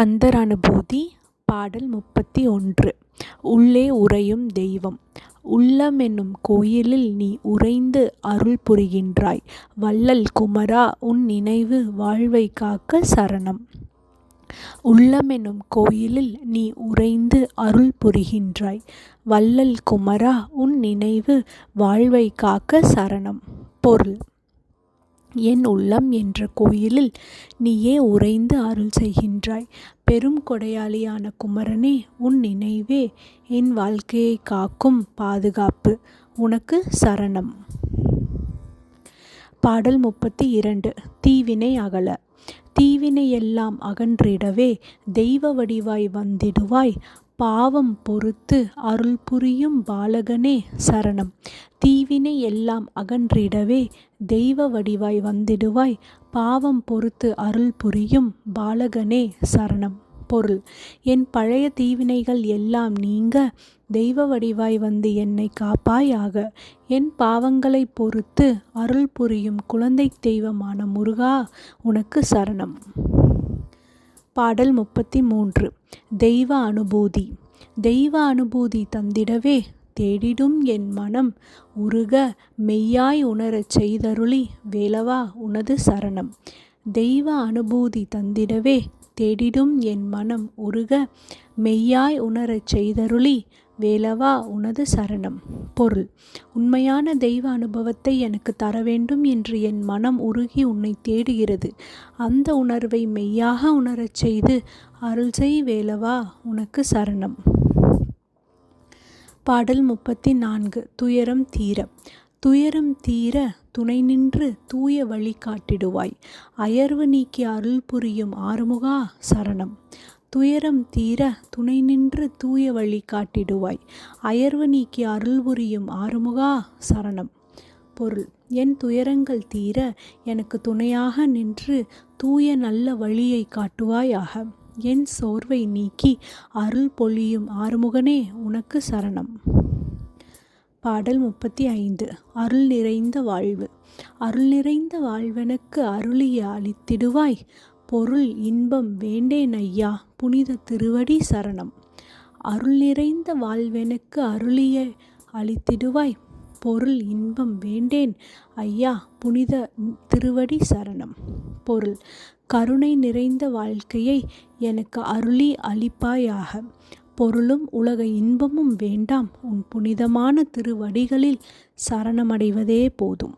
கந்தர் அனுபூதி பாடல் 31. உள்ளே உறையும் தெய்வம். உள்ளமென்னும் கோயிலில் நீ உறைந்து அருள் புரிகின்றாய். வள்ளல் குமரா, உன் நினைவு வாழ்வைக் காக்க சரணம். உள்ளமென்னும் கோயிலில் நீ உறைந்து அருள் புரிகின்றாய். வள்ளல் குமரா, உன் நினைவு வாழ்வைக் காக்க சரணம். பொருள்: என் உள்ளம் என்ற கோயிலில் நீயே உறைந்து அருள் செய்கின்றாய். பெரும் கொடையாளியான குமரனே, உன் நினைவே என் வாழ்க்கையை காக்கும் பாதுகாப்பு. உனக்கு சரணம். பாடல் 32. தீவினை அகல. தீவினை எல்லாம் அகன்றிடவே தெய்வ வடிவாய் வந்திடுவாய். பாவம் பொறுத்து அருள் புரியும் பாலகனே சரணம். தீவினை எல்லாம் அகன்றிடவே தெய்வ வடிவாய் வந்திடுவாய். பாவம் பொறுத்து அருள் புரியும் பாலகனே சரணம். பொருள்: என் பழைய தீவினைகள் எல்லாம் நீங்க தெய்வ வடிவாய் வந்து என்னை காப்பாயாக. என் பாவங்களை பொறுத்து அருள் புரியும் குழந்தை தெய்வமான முருகா, உனக்கு சரணம். பாடல் 33. தெய்வ அனுபூதி. தெய்வ அனுபூதி தந்திடவே தேடிடும் என் மனம் உருக மெய்யாய் உணரச் செய்தருளி வேலவா, உனது சரணம். தெய்வ அனுபூதி தந்திடவே தேடிடும் என் மனம் உருக மெய்யாய் உணரச் செய்தருளி வேலவா, உனது சரணம். பொருள்: உண்மையான தெய்வ அனுபவத்தை எனக்கு தர வேண்டும் என்று என் மனம் உருகி உன்னை தேடுகிறது. அந்த உணர்வை மெய்யாக உணரச் செய்து அருள் செய் வேலவா, உனக்கு சரணம். பாடல் 34. துயரம் தீர. துயரம் தீர துணை நின்று தூய வழி காட்டிடுவாய். அயர்வு நீக்கி அருள் புரியும் ஆறுமுகா சரணம். துயரம் தீர துணை நின்று தூய வழி காட்டிடுவாய். அயர்வு நீக்கி அருள் புரியும் ஆறுமுகா சரணம். பொருள்: என் துயரங்கள் தீர எனக்கு துணையாக நின்று தூய நல்ல வழியை காட்டுவாயாக. என் சோர்வை நீக்கி அருள் பொழியும் ஆறுமுகனே, உனக்கு சரணம். பாடல் 35. அருள் நிறைந்த வாழ்வு. அருள் நிறைந்த வாழ்வெனக்கு அருளிய அளித்திடுவாய். பொருள் இன்பம் வேண்டேன் ஐயா, புனித திருவடி சரணம். அருள் நிறைந்த வாழ்வெனக்கு அருளிய அளித்திடுவாய். பொருள் இன்பம் வேண்டேன் ஐயா, புனித திருவடி சரணம். பொருள்: கருணை நிறைந்த வாழ்க்கையை எனக்கு அருளி அளிப்பாயாக. பொருளும் உலக இன்பமும் வேண்டாம், உன் புனிதமான திருவடிகளில் சரணமடைவதே போதும்.